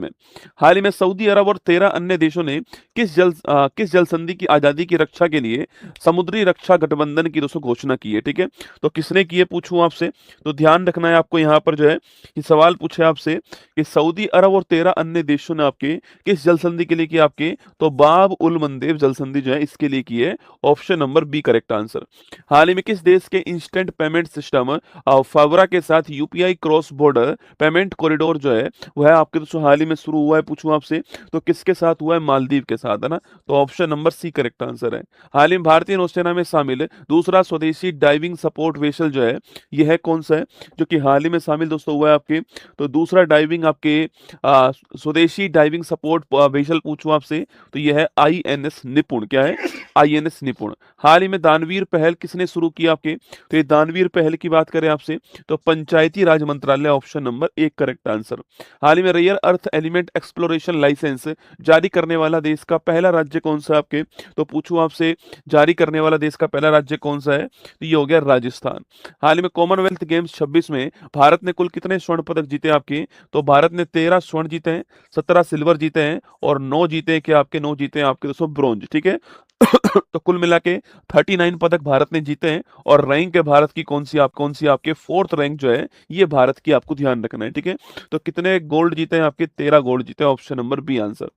में। हाल ही में सऊदी अरब और 13 अन्य देशों ने किस जल संधि की आजादी की रक्षा के लिए समुद्री रक्षा गठबंधन की दोस्तों घोषणा की है, ठीक है। तो किसने की है पूछूं आपसे, तो ध्यान रखना है आपको यहाँ पर जो है ये सवाल पूछे आपसे कि सऊदी अरब और 13 अन्य देशों ने आपके किस जल संधि के लिए की आपके, तो बाब उल मंदेब जल संधि जो है इसके लिए की है। Option number B correct answer. हाल ही में किस देश के इंस्टेंट पेमेंट सिस्टम फावरा के साथ UPI cross border payment corridor जो है वो है आपके दोस्तों हाल ही में शुरू हुआ है, पूछूं आपसे तो किसके साथ हुआ है, मालदीव के साथ, है ना। तो option number C correct answer है। हाल ही में भारतीय नौसेना में शामिल दूसरा स्वदेशी डाइविंग सपोर्ट वेसल जो है ये है कौन सा है, जो कि हाल ही में शामिल दोस्तों हुआ है आपके, तो दूसरा डाइविंग आपके स्वदेशी डाइविंग सपोर्ट वेसल पूछूं आपसे तो ये है आईएनएस निपुण। क्या है, आईएनएस निपुण। हाल ही में दानवीर पहल किसने शुरू की आपके, तो ये दानवीर पहल की बात करें आपसे तो पंचायती राज मंत्रालय, ऑप्शन नंबर एक करेक्ट आंसर। हाल ही में rare earth element exploration licence जारी करने वाला देश का पहला राज्य कौन सा है आपके, तो पूछूं आपसे जारी करने वाला देश का पहला राज्य कौन सा है, तो ये हो गया राजस्थान। हाल ही में कॉमनवेल्थ गेम्स 26 में भारत ने कुल कितने स्वर्ण पदक जीते आपके, तो भारत ने 13 स्वर्ण जीते हैं, 17 सिल्वर जीते हैं और 9 जीते हैं, क्या आपके 9 जीते हैं आपके दोस्तों ब्रॉन्ज, ठीक है। तो कुल मिला के 39 पदक भारत ने जीते हैं और रैंक है भारत की कौन सी आपके फोर्थ रैंक जो है ये भारत की, आपको ध्यान रखना है, ठीक है। तो कितने गोल्ड जीते हैं आपके, 13 गोल्ड जीते हैं, option number B answer.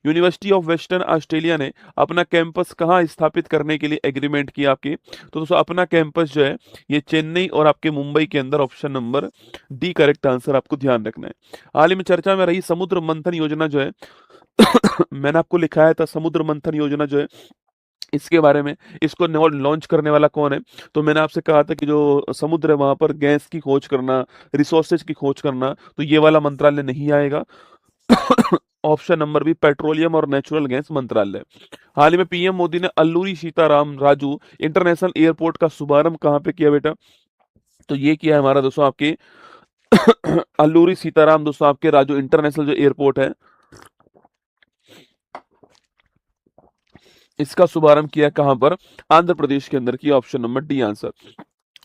University of Western Australia ने अपना कैंपस कहाँ स्थापित करने के लिए एग्रीमेंट किया आपके, तो दोस्तों अपना कैंपस जो है ये चेन्नई और आपके मुंबई के अंदर, option number D correct answer, आपको ध्यान रखना है। हाल ही में चर्चा में रही समुद्र मंथन योजना जो है मैंने आपको लिखाया था समुद्र मंथन योजना जो है इसके बारे में, इसको लॉन्च करने वाला कौन है, तो मैंने आपसे कहा था कि जो समुद्र है वहां पर गैस की खोज करना, रिसोर्सेज की खोज करना, तो ये वाला मंत्रालय नहीं आएगा। ऑप्शन नंबर बी पेट्रोलियम और नेचुरल गैस मंत्रालय। हाल ही में पीएम मोदी ने अल्लूरी सीताराम राजू इंटरनेशनल एयरपोर्ट का शुभारंभ कहाँ पे किया बेटा, तो ये किया है हमारा दोस्तों आपके अल्लूरी सीताराम दोस्तों आपके राजू इंटरनेशनल जो एयरपोर्ट है इसका शुभारंभ किया कहां पर, आंध्र प्रदेश के अंदर की, option number D answer.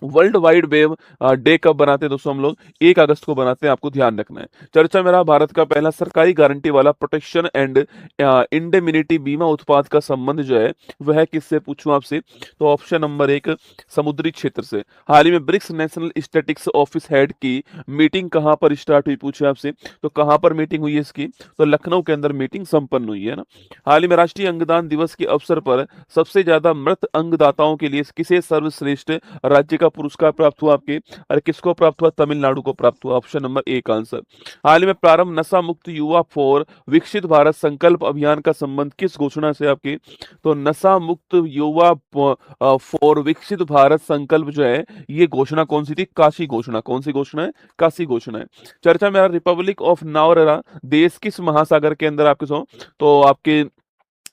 World wide web day कब बनाते हैं दोस्तों हम लोग, 1 अगस्त को बनाते हैं, आपको ध्यान रखना है। चर्चा में रहा भारत का पहला सरकारी गारंटी वाला प्रोटेक्शन एंड इंडेमिनिटी बीमा उत्पाद का संबंध जो है वह है किससे, पूछूं आपसे तो ऑप्शन नंबर एक समुद्री क्षेत्र से। हाल ही में BRICS national statistics office head की मीटिंग कहां पर स्टार्ट हुई, पूछे आपसे तो कहां पर मीटिंग हुई है इसकी, तो लखनऊ के अंदर मीटिंग संपन्न हुई है ना। हाल ही में राष्ट्रीय अंगदान दिवस के अवसर पर सबसे ज्यादा मृत अंगदाताओं के लिए किसे सर्वश्रेष्ठ राज्य का पुरस्कार प्राप्त हुआ आपके, अरे किसको प्राप्त हुआ, तमिलनाडु को प्राप्त हुआ, ऑप्शन नंबर एक आंसर। हाल ही में प्रारंभ नशा मुक्त युवा फॉर विकसित भारत संकल्प अभियान का संबंध किस घोषणा से आपके, तो नशा मुक्त युवा फॉर विकसित भारत संकल्प जो है ये घोषणा कौन सी थी, काशी घोषणा, कौन सी घोषणा है, काशी घोषणा है। चर्चा में रिपब्लिक ऑफ नावरेरा देश किस महासागर के अंदर आपके सो, तो आपके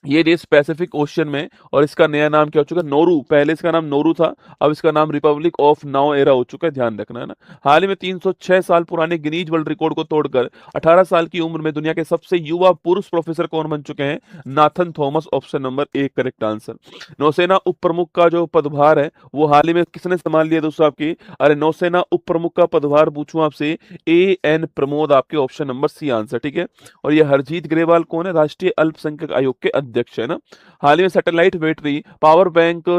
ये देश पैसिफिक ओशियन में, और इसका नया नाम क्या हो चुका है, नोरू, पहले इसका नाम नोरू था, अब इसका नाम रिपब्लिक ऑफ नाउ एरा हो चुका है, ध्यान रखना है ना। हाल ही में 306 साल पुराने गिनीज वर्ल्ड रिकॉर्ड को तोड़कर 18 साल की उम्र में दुनिया के सबसे युवा पुरुष प्रोफेसर कौन बन चुके हैं, नाथन थॉमस, ऑप्शन नंबर एक करेक्ट आंसर। नौसेना उप प्रमुख का जो पदभार है वो हाल ही में किसने संभाल लिया दोस्तों आपकी, अरे नौसेना उप प्रमुख का पदभार पूछूं आपसे, एन प्रमोद, आपके ऑप्शन नंबर सी आंसर, ठीक है। और ये हरजीत ग्रेवाल कौन है, राष्ट्रीय अल्पसंख्यक आयोग के अध्यक्ष है ना। हाल ही में सैटेलाइट बैटरी पावर बैंक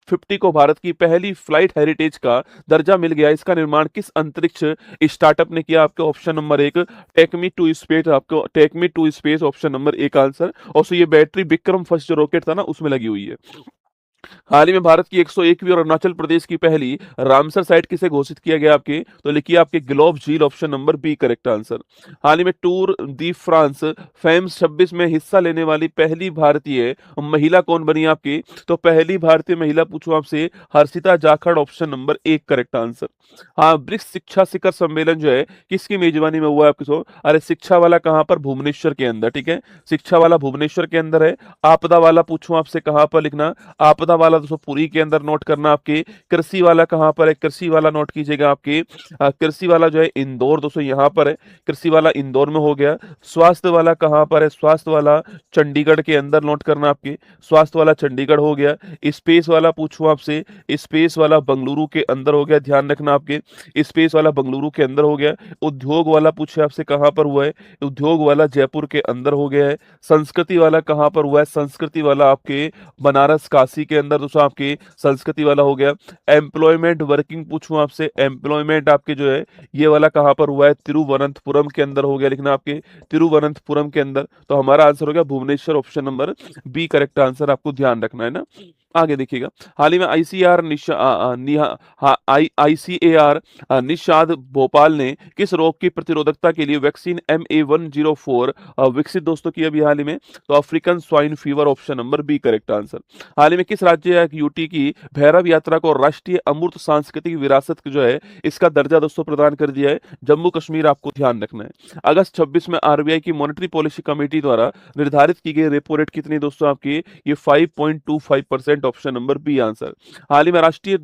50 को भारत की पहली फ्लाइट हेरिटेज का दर्जा मिल गया, इसका निर्माण किस अंतरिक्ष स्टार्टअप ने किया, आपके ऑप्शन नंबर एक टेकमी टू स्पेस, आपको टेकमी टू स्पेस, ऑप्शन नंबर एक आंसर। और ये बैटरी विक्रम फर्स्ट जो रॉकेट था ना उसमें लगी हुई है। हाल ही में भारत की 101वीं और अरुणाचल प्रदेश की पहली रामसर साइट किसे घोषित किया गया आपके, तो लिखिए आपके ग्लोब झील, option number B correct answer. हाल ही में टूर दी फ्रांस फेम्स 26 में हिस्सा लेने वाली पहली भारतीय महिला कौन बनी आपकी, तो पहली भारतीय महिला पूछूं आपसे हर्षिता जाखड़, ऑप्शन नंबर एक करेक्ट आंसर। हाँ, ब्रिक्स शिक्षा शिखर सम्मेलन जो है किसकी मेजबानी में हुआ है आपके सो, अरे शिक्षा वाला कहां पर, भुवनेश्वर के अंदर, ठीक है, शिक्षा वाला भुवनेश्वर के अंदर है। आपदा वाला पूछूं आपसे कहां पर लिखना, आपदा नर्मदा वाला दोस्तों पुरी के अंदर नोट करना आपके। कृषि वाला कहाँ पर है, कृषि वाला नोट कीजिएगा आपके, कृषि वाला जो है इंदौर दोस्तों यहाँ पर है, कृषि वाला इंदौर में हो गया। स्वास्थ्य वाला कहाँ पर है, स्वास्थ्य वाला चंडीगढ़ के अंदर नोट करना आपके, स्वास्थ्य वाला चंडीगढ़ हो गया। स्पेस वाला पूछूं आपसे, स्पेस वाला बंगलुरु के अंदर हो गया, ध्यान रखना आपके, स्पेस वाला बंगलुरु के अंदर हो गया। उद्योग वाला पूछे आपसे कहाँ पर हुआ है, उद्योग वाला जयपुर के अंदर हो गया है। संस्कृति वाला कहाँ पर हुआ है, संस्कृति वाला आपके बनारस काशी के अंदर दोस्तों आपके संस्कृति वाला हो गया। एम्प्लॉयमेंट वर्किंग पूछूं आपसे, एम्प्लॉयमेंट आपके जो है ये वाला कहाँ पर हुआ है, तिरुवनंतपुरम के अंदर हो गया, लिखना आपके तिरुवनंतपुरम के अंदर। तो हमारा आंसर हो गया Bhubaneswar, option number B correct answer, आपको ध्यान रखना है ना। आगे देखिएगा, हाल ही में आईसीएआर निषाद भोपाल ने किस रोग की प्रतिरोधकता के लिए वैक्सीन MA104 विकसित दोस्तों की अभी हाल ही में, तो African swine fever, option number B correct answer. हाल ही में किस राज्य या यूटी की भैरव यात्रा को राष्ट्रीय अमूर्त सांस्कृतिक विरासत जो है इसका दर्जा दोस्तों प्रदान कर दिया है, जम्मू कश्मीर, आपको ध्यान रखना है। अगस्त 26 में आरबीआई की मॉनेटरी पॉलिसी कमेटी द्वारा निर्धारित की गई रेपो रेट कितनी दोस्तों आपकी, ये 5.25%, ऑप्शन नंबर बी आंसर। हाल ही में राष्ट्रपति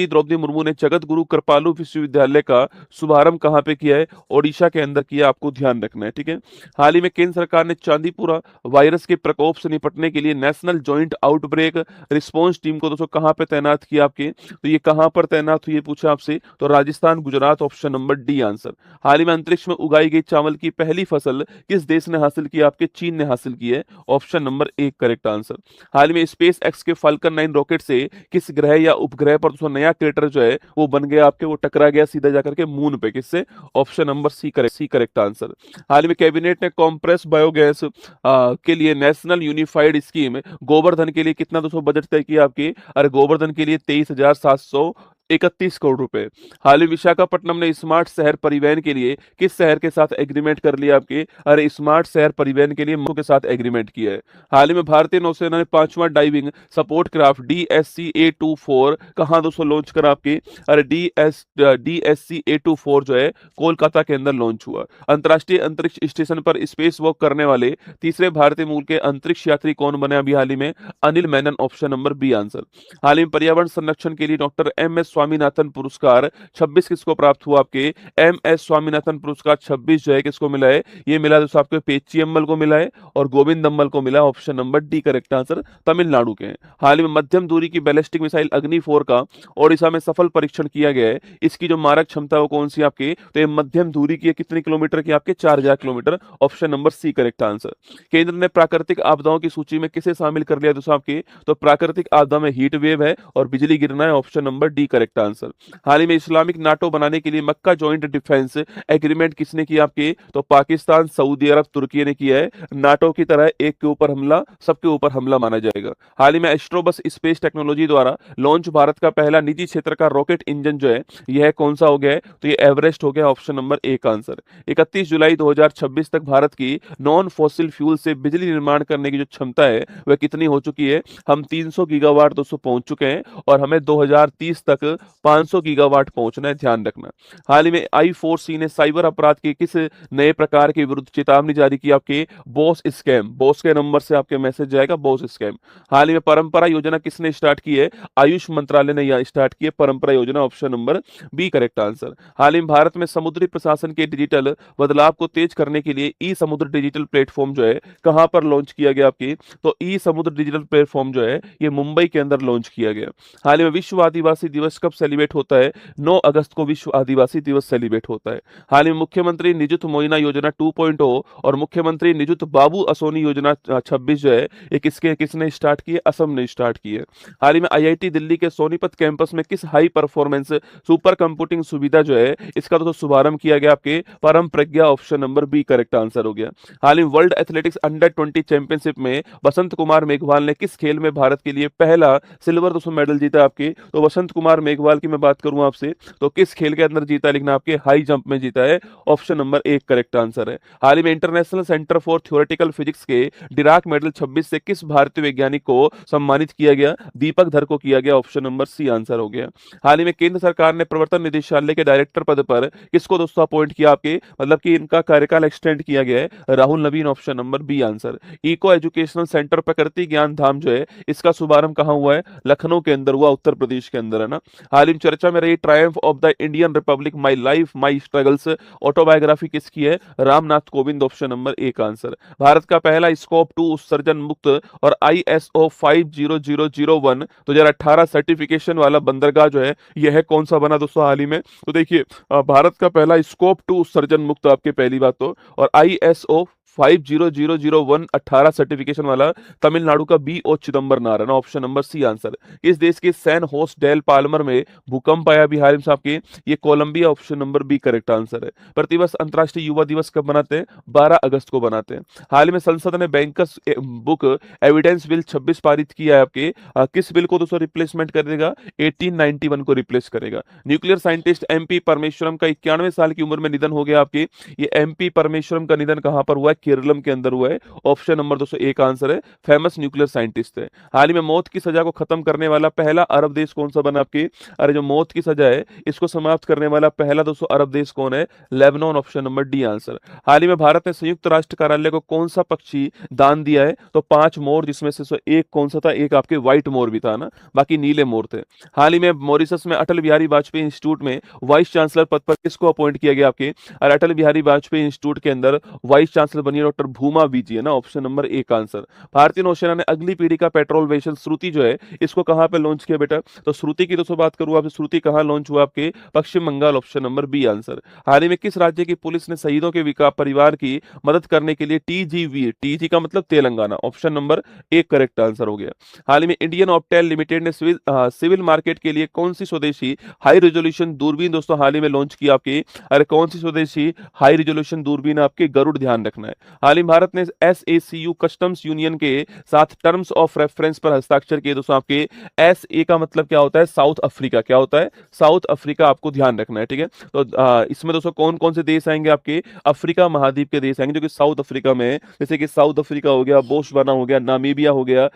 द्रौपदी मुर्मू ने जगत गुरु कृपालु विश्वविद्यालय का शुभारंभ कहाँ पे किया है, ओडिशा के अंदर किया, आपको ध्यान रखना है, ठीक है। हाल ही में केंद्र सरकार ने चांदीपुरा वायरस के प्रकोप से निपटने के लिए national joint outbreak response team को दोस्तों कहाँ पे तैनात किया आपके, तो ये कहाँ पर तैनात हुई है पूछा आपसे, तो Rajasthan, Gujarat, option number D answer. हाल ही में अंतरिक्ष में उगाई गई चावल की पहली फसल किस देश ने हासिल की, आपके चीन ने हासिल की है, ऑप्शन नंबर एक करेक्ट आंसर। हाल ही में स्पेस एक्स के फाल्कन 9 रॉकेट से किस ग्रह या उपग्रह पर दोस्तों नया क्रेटर जो है वो बन गया आपके, वो टकरा गया सीधा जाकर के मून पे, किससे, option number C correct answer. हाल ही में कैबिनेट ने कॉम्प्रेस बायोगैस के लिए नेशनल यूनिफाइड स्कीम गोवर्धन के लिए कितना दोस्तों बजट तय किया आपके, अरे गोवर्धन के लिए 23,731 करोड़ रुपए। हाल ही विशाखापट्टनम ने स्मार्ट शहर परिवहन के लिए किस शहर के साथ एग्रीमेंट कर लिया आपके, अरे स्मार्ट शहर परिवहन के लिए मो के साथ एग्रीमेंट किया है। हाल ही में भारतीय नौसेना ने 5वां डाइविंग सपोर्ट क्राफ्ट DSC-A24 कहां दोस्तों लॉन्च करा आपके, अरे DSC-A24 जो है कोलकाता के अंदर लॉन्च हुआ। अंतर्राष्ट्रीय अंतरिक्ष स्टेशन पर स्पेस वॉक करने वाले तीसरे भारतीय मूल के अंतरिक्ष यात्री कौन बने अभी हाल ही में, Anil Menon, option number B answer. हाल ही में पर्यावरण संरक्षण के लिए डॉक्टर MS स्वामीनाथन पुरस्कार 26 किसको प्राप्त हुआ आपके, MS स्वामीनाथन पुरस्कार 26 जो है किसको मिला है, ये मिला दोस्तों आपके पेचियम्मल को मिला है और गोविंदम्मल को मिला, option number D correct answer, Tamil Nadu के हैं। हाल ही में मध्यम दूरी की बैलिस्टिक मिसाइल अग्नि 4 का ओडिशा में सफल परीक्षण किया गया है, इसकी जो मारक क्षमता है वो कौन सी आपकी, तो ये मध्यम दूरी की है, कितने किलोमीटर की आपके, 4000 kilometre, option number C correct answer. केंद्र ने प्राकृतिक आपदाओं की सूची में किसे शामिल कर लिया दोस्तों आपके, तो प्राकृतिक आपदा में हीट वेव है और बिजली गिरना है, option number D correct answer. हाल ही में इस्लामिक नाटो बनाने के लिए मक्का जॉइंट डिफेंस एग्रीमेंट किसने किया आपके, तो पाकिस्तान, सऊदी अरब, तुर्की ने किया है। नाटो की तरह एक के ऊपर हमला सबके ऊपर हमला माना जाएगा। हाल ही में एस्ट्रोबस स्पेस टेक्नोलॉजी द्वारा लॉन्च भारत का पहला निजी क्षेत्र का रॉकेट इंजन जो है यह कौन सा हो गया है, तो ये एवरेस्ट हो गया, ऑप्शन नंबर एक आंसर। 31 जुलाई 2026 तक भारत की नॉन फॉसिल फ्यूल से बिजली निर्माण करने की जो क्षमता है वह कितनी हो चुकी है, हम 300 गीगावाट दोस्तों पहुंच चुके हैं और हमें 2030 तक 500 गीगावाट पहुंचना है, ध्यान रखना। हाल ही में I4C ने साइबर अपराध के किस नए प्रकार के विरुद्ध चेतावनी जारी की आपके, बॉस स्कैम, बॉस के नंबर से आपके मैसेज जाएगा, बॉस स्कैम। हाल ही में परंपरा योजना किसने स्टार्ट की है, आयुष मंत्रालय ने यह स्टार्ट की है परंपरा योजना, option number B correct answer. हाल ही में भारत में समुद्री प्रशासन के डिजिटल बदलाव को तेज करने के लिए ई समुद्र डिजिटल प्लेटफॉर्म जो है कहां पर लॉन्च किया गया आपकी, तो ई समुद्र डिजिटल प्लेटफॉर्म जो है ये मुंबई के अंदर लॉन्च किया गया। हाल ही में विश्व आदिवासी दिवस कब सेलिब्रेट होता है, 9 अगस्त को विश्व आदिवासी दिवस सेलिब्रेट होता है। हाल ही में मुख्यमंत्री निजुत मोइना योजना 2.0 और मुख्यमंत्री निजुत बाबू असोनी योजना 26 जो है ये किसने स्टार्ट की है, असम ने स्टार्ट की है। हाल ही में IIT दिल्ली के सोनीपत कैंपस में किस हाई परफॉर्मेंस सुपर कंप्यूटिंग सुविधा जो है इसका तो शुभारंभ किया गया आपके, Param Pragya, option number B correct answer हो गया। हाल ही वर्ल्ड एथलेटिक्स अंडर-20 चैंपियनशिप में वसंत कुमार मेघवाल ने किस खेल में भारत के लिए पहला सिल्वर दोस्तों मेडल जीता आपके, तो वसंत कुमार मेघवाल की मैं बात करूं आपसे, तो किस खेल के अंदर जीता है, लिखना आपके हाई जंप में जीता है, ऑप्शन नंबर एक करेक्ट आंसर है। हाल ही में international centre for theoretical physics के डिराक मेडल 26 से किस भारतीय वैज्ञानिक को सम्मानित किया गया, दीपक धर को किया गया, ऑप्शन नंबर सी आंसर हो गया। हाल ही में केंद्र सरकार ने प्रवर्तन निदेशालय के डायरेक्टर पद पर किसको दोस्तों अपॉइंट किया आपके, मतलब कि इनका कार्यकाल एक्सटेंड किया गया है, Rahul Naveen, option number B answer. Eco educational centre Prakriti Gyan धाम जो है, इसका शुभारंभ कहाँ हुआ है, लखनऊ के अंदर हुआ, उत्तर प्रदेश के अंदर है ना। हाल ही में चर्चा में रही Triumph of the Indian Republic, my life my struggles autobiography किसकी है, रामनाथ कोविंद, ऑप्शन नंबर एक आंसर। भारत का पहला स्कोप 2 उत्सर्जन मुक्त और ISO 50001 2018 सर्टिफिकेशन वाला बंदरगाह जो है, यह है कौन सा बना दोस्तों हाल ही में। तो देखिए भारत का पहला स्कोप 2 उत्सर्जन मुक्त आपके, पहली बात तो, और ISO 50001 18 सर्टिफिकेशन वाला तमिलनाडु का BO चिदम्बरनार है ना, ऑप्शन नंबर सी आंसर। इस देश के सैन होस्ट डेल पाल्मर में भूकंप आया बिहार में साहब के, ये Colombia, option number B correct answer है। प्रतिवर्ष अंतर्राष्ट्रीय युवा दिवस कब मनाते हैं, 12 अगस्त को बनाते हैं। हाल ही में संसद ने बैंकर्स बुक एविडेंस बिल 26 पारित किया है आपके, किस बिल को दोस्तों रिप्लेसमेंट करेगा, 1891 को रिप्लेस करेगा। न्यूक्लियर साइंटिस्ट MP परमेश्वरम का 91 साल की उम्र में निधन हो गया आपके, ये MP परमेश्वरम का निधन कहां पर हुआ है, केरलम के अंदर हुआ है, ऑप्शन नंबर 201 आंसर है। फेमस न्यूक्लियर साइंटिस्ट है। हाल ही में मौत की सजा को खत्म करने वाला पहला अरब देश कौन सा बना आपके, अरे जो मौत की सजा है इसको समाप्त करने वाला पहला दोस्तों अरब देश कौन है, Lebanon, option number D answer. हाल ही में भारत ने संयुक्त राष्ट्र कार्यालय को कौन सा पक्षी दान दिया है, तो 5 मोर, जिसमें से एक कौन सा था, एक आपके व्हाइट मोर भी था ना, बाकी नीले मोर थे। हाल ही में मॉरिशस में अटल बिहारी वाजपेयी इंस्टीट्यूट में वाइस चांसलर पद पर किसको अपॉइंट किया गया आपके, और अटल बिहारी वाजपेयी इंस्टीट्यूट के अंदर वाइस चांसलर बनी डॉक्टर भूमा बीजी है ना, ऑप्शन नंबर एक आंसर। भारतीय नौसेना ने अगली पीढ़ी का पेट्रोल वेसल श्रुति जो है, इसको कहां पे लॉन्च किया बेटा, तो श्रुति की दोस्तों बात करूं आपसे, श्रुति कहां लॉन्च हुआ आपके, Paschim Bangal, option number B answer. हाल ही में किस राज्य की पुलिस ने शहीदों के परिवार की मदद करने के लिए TGV, TG का मतलब तेलंगाना, ऑप्शन नंबर एक करेक्ट आंसर हो गया। हाल ही में इंडियन ऑप्टेल लिमिटेड ने सिविल मार्केट के लिए कौन सी स्वदेशी हाई रेजोल्यूशन दूरबीन दोस्तों हाल ही में लॉन्च की आपकी, अरे कौन सी स्वदेशी हाई रेजोल्यूशन दूरबीन आपके, गरुड़, ध्यान रखना है। हाल ही भारत ने SACU कस्टम्स यूनियन के साथ टर्म्स ऑफ रेफरेंस पर हस्ताक्षर किए दोस्तों आपके, SA का मतलब क्या होता है, साउथ अफ्रीका, क्या होता है, साउथ अफ्रीका, आपको ध्यान रखना है, ठीक है। तो इसमें दोस्तों कौन कौन से देश आएंगे आपके, अफ्रीका महाद्वीप के देश आएंगे जो कि साउथ अफ्रीका में है, जैसे कि साउथ अफ्रीका हो गया, बोत्सवाना हो गया, नामीबिया हो गया,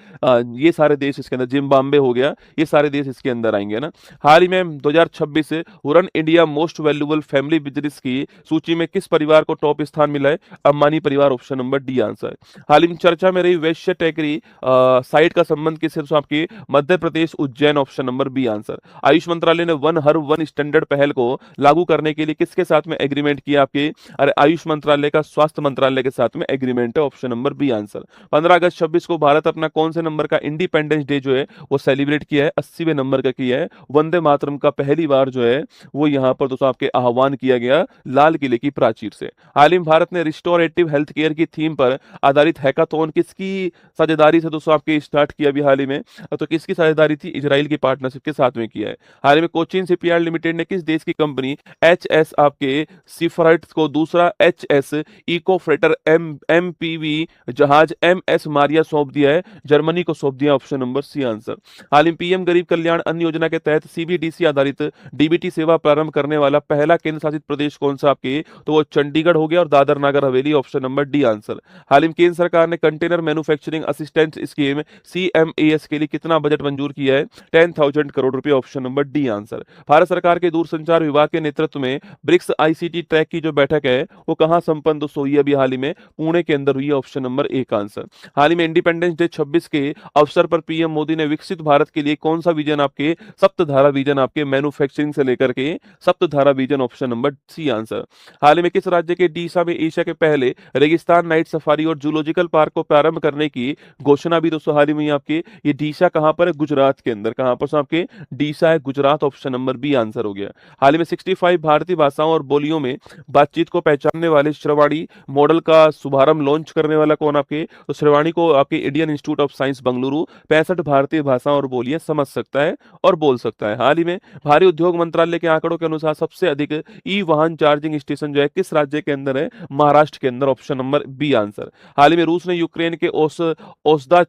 ये सारे देश इसके अंदर, जिम्बाब्वे हो गया, ये सारे देश इसके अंदर आएंगे ना। हाल ही में 2026 run India most valuable family business की सूची में किस परिवार को टॉप स्थान मिला है, अंबानी परिवार, ऑप्शन नंबर डी आंसर। हाल ही में चर्चा में रही वैश्य टेकरी साइट का संबंध किससे, तो आपके Madhya Pradesh, Ujjain, option number B answer. Ayush मंत्रालय ने वन हर वन स्टैंडर्ड पहल को लागू करने के लिए किसके साथ में एग्रीमेंट किया आपके, अरे आयुष मंत्रालय का स्वास्थ्य मंत्रालय के साथ में एग्रीमेंट है, ऑप्शन नंबर बी आंसर। 15 अगस्त 26 को भारत अपना कौन से नंबर का इंडिपेंडेंस डे जो है वो सेलिब्रेट किया है, 80वें नंबर का किया है। वंदे मातरम का पहली बार जो है वो यहाँ पर दोस्तों आपके आह्वान किया गया लाल किले की प्राचीर से। हाल ही में भारत ने रिस्टोरेटिव हेल्थ केयर की थीम पर आधारित हैकाथॉन किसकी साझेदारी से दोस्तों आपके स्टार्ट किया भी हाल ही में, तो किसकी साझेदारी थी, इजराइल की पार्टनरशिप के साथ में किया है। हाल ही में कोचीन शिपयार्ड लिमिटेड ने किस देश की कंपनी HS आपके सीफराइट को दूसरा HS इको फ्रेटर MPV जहाज MS मारिया सौंप दिया है, जर्मनी को सौंप दिया, ऑप्शन नंबर सी आंसर। हाल ही में PM गरीब कल्याण अन्न योजना के तहत CBDC आधारित DBT सेवा प्रारंभ करने वाला पहला केंद्र शासित प्रदेश कौन सा आपके, तो वो चंडीगढ़ हो गया और Dadar Nagar Haveli, option number D answer. हाल ही में केंद्र सरकार ने container manufacturing assistance scheme CMAS के लिए कितना बजट मंजूर किया है, 10,000 करोड़ रुपए, option number D answer. Bharat सरकार के दूरसंचार विभाग के नेतृत्व में ब्रिक्स ICT ट्रैक की जो बैठक है वो कहां संपन्न दोस्तों हुई अभी हाल ही में, पुणे के अंदर हुई, ऑप्शन नंबर एक आंसर। हाल ही में इंडिपेंडेंस डे 26 के अवसर पर PM मोदी ने विकसित भारत के लिए कौन सा विजन आपके, सप्तधारा विजन आपके, मैन्युफैक्चरिंग से लेकर के Saptadhara vision, option number C answer. हाल ही में किस राज्य के डीसा में एशिया के पहले रेगिस्तान नाइट सफारी और जूलॉजिकल पार्क को प्रारंभ करने की घोषणा भी दोस्तों हाल ही में आपके, ये डीसा कहां पर है, गुजरात के अंदर, कहां पर आपके डीसा है, Gujarat, option number B answer हो गया। हाल ही में 65 भारतीय भाषाओं और बोलियों में बातचीत को पहचानने वाले श्रवाणी मॉडल का शुभारंभ लॉन्च करने वाला कौन आपके, तो श्रवाणी को आपके Indian institute of science Bengaluru 65 भारतीय भाषाओं और बोलियां समझ सकता है और बोल सकता है। हाल ही में भारी उद्योग मंत्रालय के आंकड़ों के अनुसार सबसे अधिक ई वाहन चार्जिंग स्टेशन जो है किस राज्य के अंदर है, महाराष्ट्र के अंदर, option option number B answer. हाल ही में रूस ने यूक्रेन के ओसदा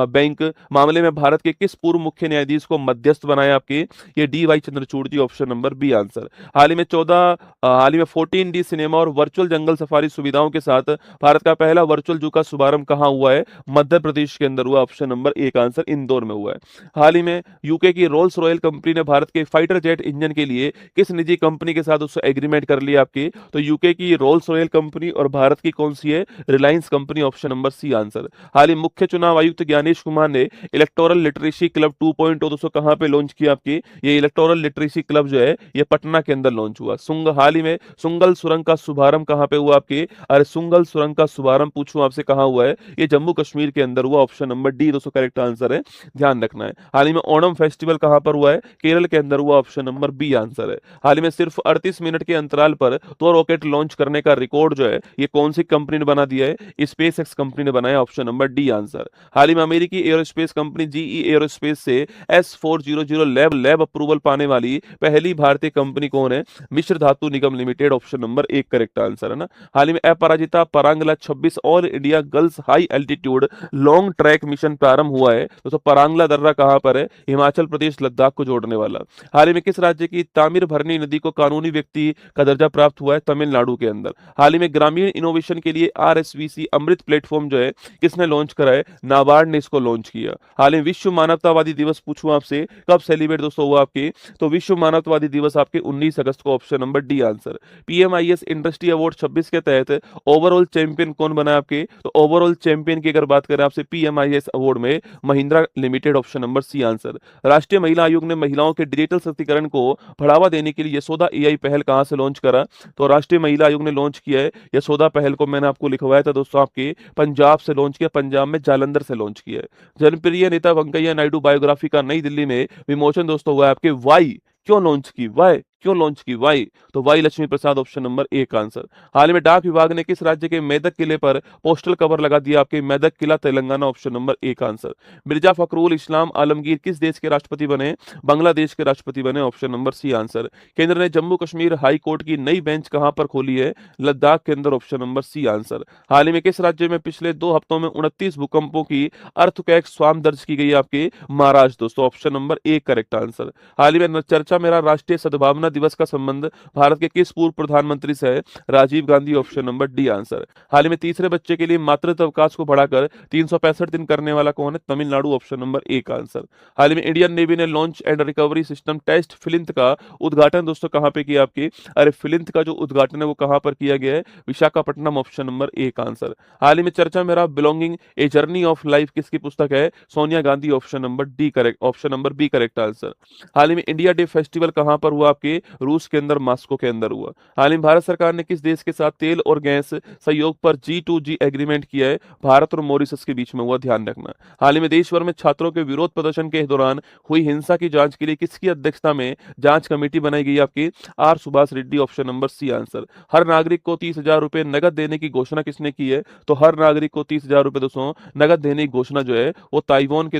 बैंक मामले में भारत के किस पूर्व मुख्य न्यायाधीश को मध्यस्थ बनाया आपके? ये डी वाई चंद्रचूड़ जी, ऑप्शन नंबर बी आंसर। हाल ही में 14D सिनेमा और वर्चुअल जंगल सफारी सुविधाओं के साथ भारत का पहला वर्चुअल जू का शुभारंभ कहाँ हुआ है? मध्य प्रदेश के अंदर हुआ, ऑप्शन नंबर एक आंसर, इंदौर में हुआ है। हाल ही में यूके की रोल्स रॉयल कंपनी ने भारत के फाइटर जेट इंजन के लिए किस निजी कंपनी के साथ उससे एग्रीमेंट कर लिया आपकी? तो यूके की रोल्स रॉयल कंपनी और भारत की कौन सी है? Reliance company, option number C answer. हाल ही मुख्य चुनाव आयुक्त ज्ञानेश कुमार ने इलेक्टोरल लिटरेसी क्लब 2.0 दोस्तों कहां पे लॉन्च किया आपकी? ये इलेक्टोरल लिटरेसी क्लब जो है ये पटना के अंदर लॉन्च हुआ। हाल ही में सुंगल सुरंग का शुभारंभ कहां पे हुआ आपके? अरे सुंगल सुरंग का शुभारंभ पूछूं आपसे कहां हुआ है? ये जम्मू कश्मीर के अंदर हुआ, ऑप्शन नंबर डी दोस्तों करेक्ट आंसर है, ध्यान रखना है। हाल ही में ओणम फेस्टिवल कहां पर हुआ है? केरल के अंदर हुआ, ऑप्शन नंबर बी आंसर है। हाल ही में सिर्फ 38 मिनट के अंतराल पर 2 रॉकेट लॉन्च करने का रिकॉर्ड जो है ये कौन सी कंपनी ने बना दिया है? स्पेस एक्स कंपनी ने बनाया, ऑप्शन नंबर डी आंसर। हाल ही में अमेरिकी एरोस्पेस कंपनी जीई एरोस्पेस से S400 लैब अप्रूवल पाने वाली पहली भारतीय कंपनी कौन है? मिश्र धातु निगम लिमिटेड, ऑप्शन नंबर एक करेक्ट आंसर है ना। हाल ही में अपराजिता परांगला 26 all India girls high altitude long track mission प्रारंभ हुआ है। तो परांगला दर्रा कहां पर है? हिमाचल प्रदेश लद्दाख को जोड़ने वाला। हाल ही में किस राज्य की तामिरभरनी नदी को कानूनी व्यक्ति का दर्जा प्राप्त हुआ है? तमिलनाडु के अंदर। हाल ही में ग्रामीण इनोवेशन के लिए RSVC अमृत प्लेटफॉर्म जो है किसने लॉन्च करा है? नाबार्ड ने इसको लॉन्च किया। हाल ही विश्व मानवतावादी दिवस पूछूं आपसे कब सेलिब्रेट दोस्तों हुआ आपके? तो विश्व मानवतावादी दिवस आपके 19 अगस्त को, option number D answer. PMIS industry award 26 के तहत ओवरऑल चैंपियन कौन बना आपके? तो ओवरऑल चैंपियन की अगर बात करें आपसे PMIS अवार्ड में Mahindra Limited, option number C answer. राष्ट्रीय महिला आयोग ने महिलाओं के डिजिटल सशक्तिकरण को बढ़ावा देने के लिए यशोदा AI पहल कहां से लॉन्च करा? तो राष्ट्रीय महिला आयोग ने लॉन्च किया है यशोदा पहल को, मैंने आपको लिखवाया था दोस्तों आपके पंजाब से लॉन्च किया, पंजाब में जालंधर से लॉन्च किया है। जनप्रिय नेता वेंकैया नायडू बायोग्राफी का नई दिल्ली में विमोचन दोस्तों हुआ है आपके। वाई क्यों लॉन्च की? वाई क्यों लॉन्च की? वाई तो वाई लक्ष्मी प्रसाद, ऑप्शन नंबर एक आंसर। हाल ही में डाक विभाग ने किस राज्य के मेदक किले पर पोस्टल कवर लगा दिया आपके? मेदक किला तेलंगाना, ऑप्शन नंबर एक आंसर। मिर्जा फखरुल इस्लाम आलमगीर किस देश के राष्ट्रपति बने? बांग्लादेश के राष्ट्रपति बने, ऑप्शन नंबर सी आंसर। केंद्र ने जम्मू कश्मीर हाई कोर्ट की नई बेंच कहां पर खोली है? लद्दाख के अंदर, ऑप्शन नंबर सी आंसर। हाल ही में किस राज्य में पिछले 2 हफ्तों में 29 भूकंपों की अर्थक्वेक स्वाम दर्ज की गई आपके? महाराष्ट्र दोस्तों, ऑप्शन नंबर एक करेक्ट आंसर। हाल ही में चर्चा मेरा राष्ट्रीय सद्भावना दिवस का संबंध भारत के किस पूर्व प्रधानमंत्री से है? Rajiv Gandhi, option number D answer. हाल ही में तीसरे बच्चे के लिए मातृत्व अवकाश को बढ़ाकर 365 दिन करने वाला कौन है? तमिलनाडु, ऑप्शन नंबर एक आंसर। हाल ही में इंडियन नेवी ने launch and recovery system test plinth का उद्घाटन दोस्तों कहां पे किया आपके? अरे फ्लिंथ का जो उद्घाटन है वो कहां पर किया गया है? विशाखापट्टनम, ऑप्शन नंबर एक आंसर। हाल ही में चर्चा मेरा belonging a journey of life किसकी पुस्तक है? Sonia Gandhi, option number D correct, option number B correct answer. हाल ही में इंडिया डे फेस्टिवल कहां पर हुआ आपके? रूस के अंदर, मास्को के अंदर हुआ। हाल ही में भारत सरकार ने किस देश के साथ तेल और गैस सहयोग पर G2G एग्रीमेंट किया है? भारत और मॉरिशस के बीच में हुआ, ध्यान रखना। हाल ही में देश भर में छात्रों के विरोध प्रदर्शन के दौरान हुई हिंसा की जांच के लिए किसकी अध्यक्षता में जांच कमेटी बनाई गई आपकी? R Subhash Reddy, option number C answer. हर नागरिक को 30,000 रुपए नगद देने की घोषणा किसने की है? तो हर नागरिक को 30,000 रुपए दोस्तों नगद देने की घोषणा जो है वो ताइवान के